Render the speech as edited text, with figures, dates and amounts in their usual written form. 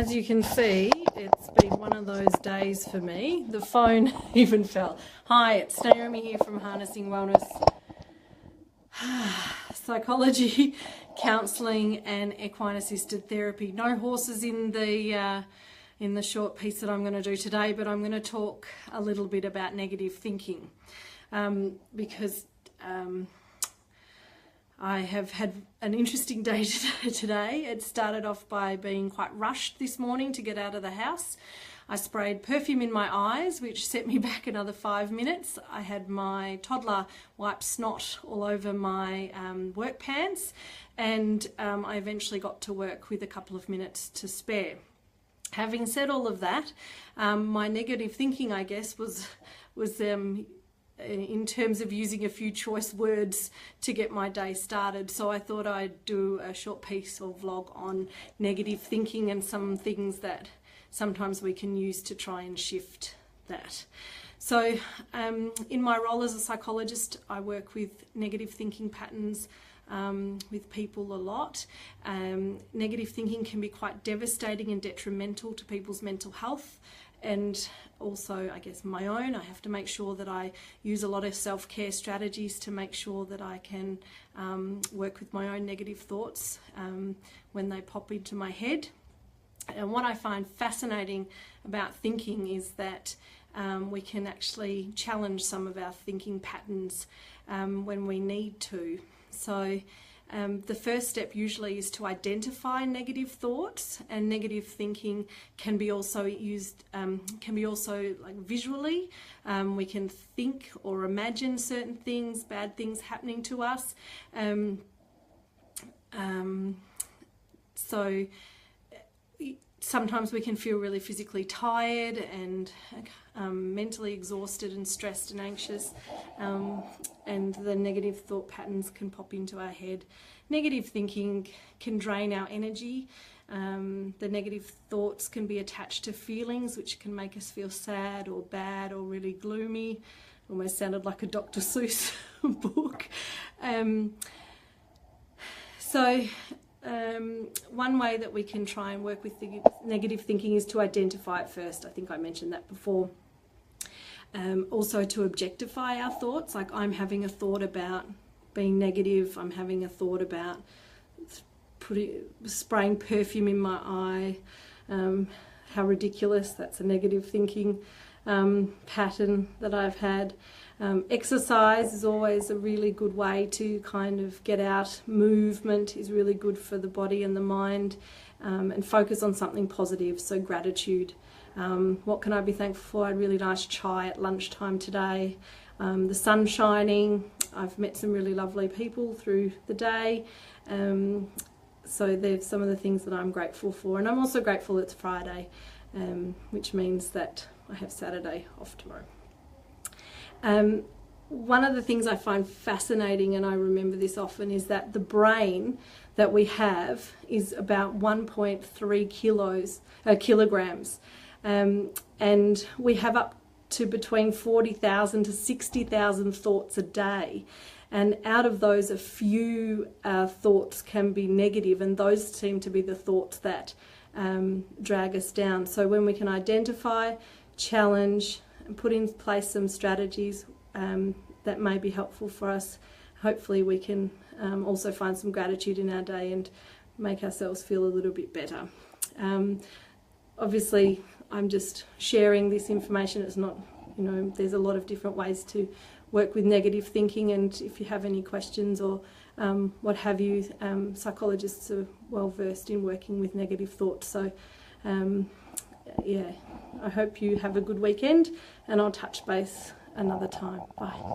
As you can see, it's been one of those days for me. The phone even fell. Hi, it's Naomi here from Harnessing Wellness Psychology, Counselling and Equine Assisted Therapy. No horses in the short piece that I'm going to do today, but I'm going to talk a little bit about negative thinking because I have had an interesting day today. It started off by being quite rushed this morning to get out of the house. I sprayed perfume in my eyes, which set me back another 5 minutes. I had my toddler wipe snot all over my work pants, and I eventually got to work with a couple of minutes to spare. Having said all of that, my negative thinking, I guess, was in terms of using a few choice words to get my day started. So I thought I'd do a short piece or vlog on negative thinking and some things that sometimes we can use to try and shift that. So in my role as a psychologist, I work with negative thinking patterns with people a lot. Negative thinking can be quite devastating and detrimental to people's mental health, and also, I guess, my own. I have to make sure that I use a lot of self-care strategies to make sure that I can work with my own negative thoughts when they pop into my head. And what I find fascinating about thinking is that we can actually challenge some of our thinking patterns when we need to. So the first step usually is to identify negative thoughts, and negative thinking can be also used, like visually. We can think or imagine certain things, bad things happening to us. So sometimes we can feel really physically tired and mentally exhausted and stressed and anxious, and the negative thought patterns can pop into our head. Negative thinking can drain our energy. The negative thoughts can be attached to feelings, which can make us feel sad or bad or really gloomy. Almost sounded like a Dr. Seuss book. One way that we can try and work with the negative thinking is to identify it first. I think I mentioned that before. Also to objectify our thoughts, like I'm having a thought about being negative, I'm having a thought about spraying perfume in my eye, how ridiculous, that's a negative thinking pattern that I've had. Exercise is always a really good way to kind of get out. Movement is really good for the body and the mind, and focus on something positive, so gratitude. What can I be thankful for? I had a really nice chai at lunchtime today. The sun shining. I've met some really lovely people through the day. So there's some of the things that I'm grateful for. And I'm also grateful it's Friday, which means that I have Saturday off tomorrow. One of the things I find fascinating, and I remember this often, is that the brain that we have is about 1.3 kilograms. And we have up to between 40,000 to 60,000 thoughts a day. And out of those, a few thoughts can be negative, and those seem to be the thoughts that drag us down. So when we can identify, challenge, and put in place some strategies that may be helpful for us, hopefully we can also find some gratitude in our day and make ourselves feel a little bit better. Obviously, I'm just sharing this information. It's not, there's a lot of different ways to work with negative thinking, and if you have any questions or what have you, psychologists are well versed in working with negative thoughts. So yeah, I hope you have a good weekend, and I'll touch base another time. Bye.